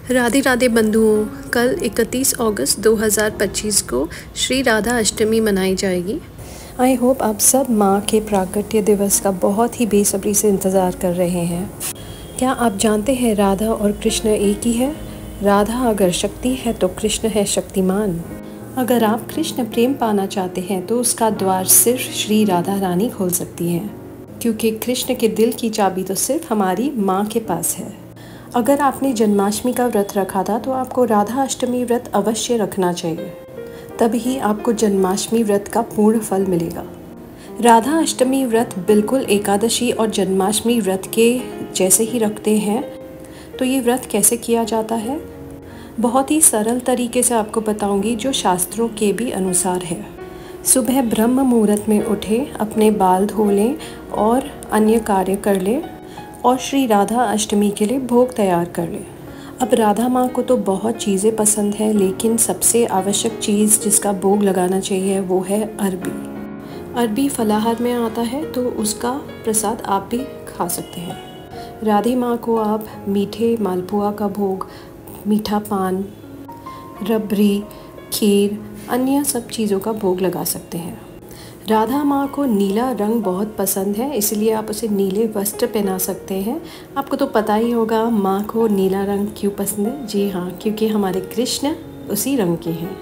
राधे राधे बंधुओं, कल 31 अगस्त 2025 को श्री राधा अष्टमी मनाई जाएगी। आई होप आप सब माँ के प्राकट्य दिवस का बहुत ही बेसब्री से इंतज़ार कर रहे हैं। क्या आप जानते हैं राधा और कृष्ण एक ही है? राधा अगर शक्ति है तो कृष्ण है शक्तिमान। अगर आप कृष्ण प्रेम पाना चाहते हैं तो उसका द्वार सिर्फ श्री राधा रानी खोल सकती हैं, क्योंकि कृष्ण के दिल की चाबी तो सिर्फ हमारी माँ के पास है। अगर आपने जन्माष्टमी का व्रत रखा था तो आपको राधा अष्टमी व्रत अवश्य रखना चाहिए, तभी आपको जन्माष्टमी व्रत का पूर्ण फल मिलेगा। राधा अष्टमी व्रत बिल्कुल एकादशी और जन्माष्टमी व्रत के जैसे ही रखते हैं। तो ये व्रत कैसे किया जाता है, बहुत ही सरल तरीके से आपको बताऊंगी, जो शास्त्रों के भी अनुसार है। सुबह ब्रह्म मुहूर्त में उठें, अपने बाल धो लें और अन्य कार्य कर लें और श्री राधा अष्टमी के लिए भोग तैयार कर लें। अब राधा माँ को तो बहुत चीज़ें पसंद है, लेकिन सबसे आवश्यक चीज़ जिसका भोग लगाना चाहिए वो है अरबी। अरबी फलाहार में आता है, तो उसका प्रसाद आप भी खा सकते हैं। राधे माँ को आप मीठे मालपुआ का भोग, मीठा पान, रबड़ी, खीर, अन्य सब चीज़ों का भोग लगा सकते हैं। राधा माँ को नीला रंग बहुत पसंद है, इसलिए आप उसे नीले वस्त्र पहना सकते हैं। आपको तो पता ही होगा माँ को नीला रंग क्यों पसंद है। जी हाँ, क्योंकि हमारे कृष्ण उसी रंग के हैं।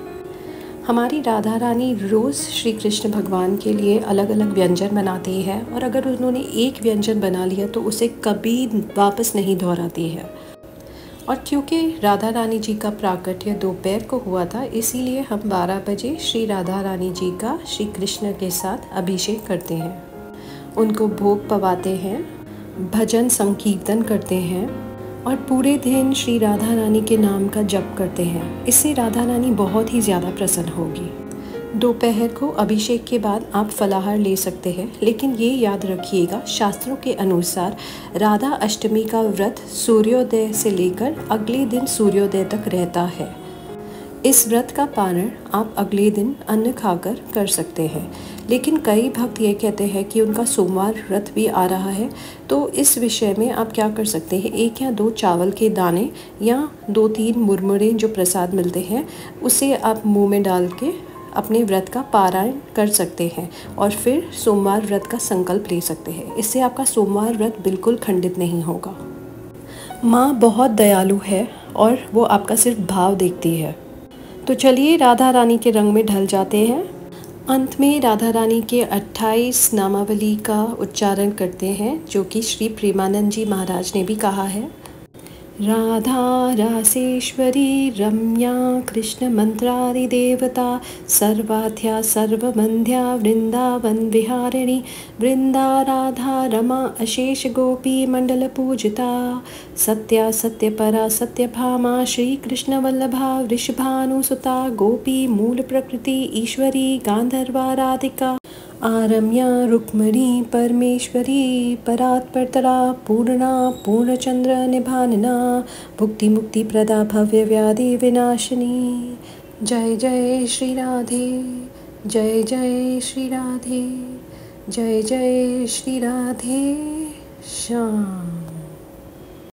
हमारी राधा रानी रोज़ श्री कृष्ण भगवान के लिए अलग अलग व्यंजन बनाती है, और अगर उन्होंने एक व्यंजन बना लिया तो उसे कभी वापस नहीं दोहराती है। और क्योंकि राधा रानी जी का प्राकट्य दोपहर को हुआ था, इसीलिए हम 12 बजे श्री राधा रानी जी का श्री कृष्ण के साथ अभिषेक करते हैं, उनको भोग पवाते हैं, भजन संकीर्तन करते हैं और पूरे दिन श्री राधा रानी के नाम का जप करते हैं। इससे राधा रानी बहुत ही ज़्यादा प्रसन्न होगी। दोपहर को अभिषेक के बाद आप फलाहार ले सकते हैं, लेकिन ये याद रखिएगा, शास्त्रों के अनुसार राधा अष्टमी का व्रत सूर्योदय से लेकर अगले दिन सूर्योदय तक रहता है। इस व्रत का पारण आप अगले दिन अन्न खाकर कर सकते हैं, लेकिन कई भक्त ये कहते हैं कि उनका सोमवार व्रत भी आ रहा है, तो इस विषय में आप क्या कर सकते हैं, 1 या 2 चावल के दाने या 2-3 मुरमुरे जो प्रसाद मिलते हैं, उसे आप मुँह में डाल के अपने व्रत का पारायण कर सकते हैं और फिर सोमवार व्रत का संकल्प ले सकते हैं। इससे आपका सोमवार व्रत बिल्कुल खंडित नहीं होगा। माँ बहुत दयालु है और वो आपका सिर्फ भाव देखती है। तो चलिए राधा रानी के रंग में ढल जाते हैं। अंत में राधा रानी के 28 नामावली का उच्चारण करते हैं, जो कि श्री प्रेमानंद जी महाराज ने भी कहा है। राधा रासेश्वरी रम्या कृष्ण मंत्रारि देवता सर्वाध्या सर्वबंध्या वृंदावन विहारिणी वृंदा राधा रमा अशेष गोपी मंडल पूजिता सत्या सत्यपरा सत्यभामा श्री कृष्ण वल्लभा वृषभानुसुता गोपी मूल प्रकृति ईश्वरी गांधर्वा राधिका आरम्या रुक्मिणी परमेश्वरी परात्परतरा पूर्णा पूर्णचंद्र निभानना भुक्ति मुक्ति प्रदा भव्य व्याधि विनाशिनी। जय जय श्री राधे, जय जय श्री राधे, जय जय श्री राधे श्याम।